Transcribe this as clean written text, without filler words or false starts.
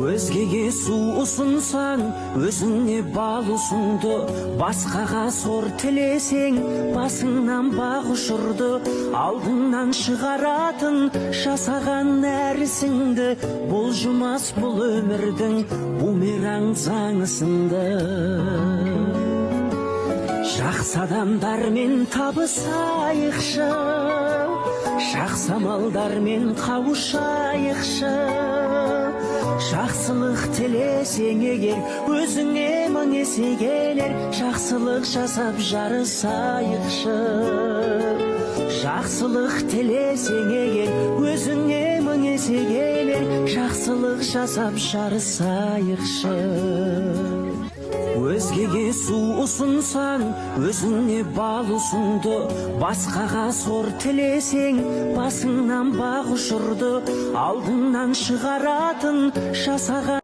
Өзгеге су ұсынсаң, өзіңе бал ұсынды. Басқаға сор тілесең, басыңнан бақ ұшырды. Алдыңнан шығаратын жасаған нәрісіңді. Бұл жұмас бұл өмірдің бумеранг заңы сынды. Жақсы адамдармен табысайықшы, жақсы амалдармен қауышайықшы. Жақсылық тілесең егер, өзіңе мың есе келер. Жақсылық жасап жарысайықшы. Жақсылық тілесең егер, өзіңе мың есе келер. Жақсылық жасап жарысайықшы. Өзгеге су ұсынсаң, өзіңе бал ұсынды. Басқаға сор тілесең, басыңнан бақ ұшырды. Алдыңнан шығаратын жасаған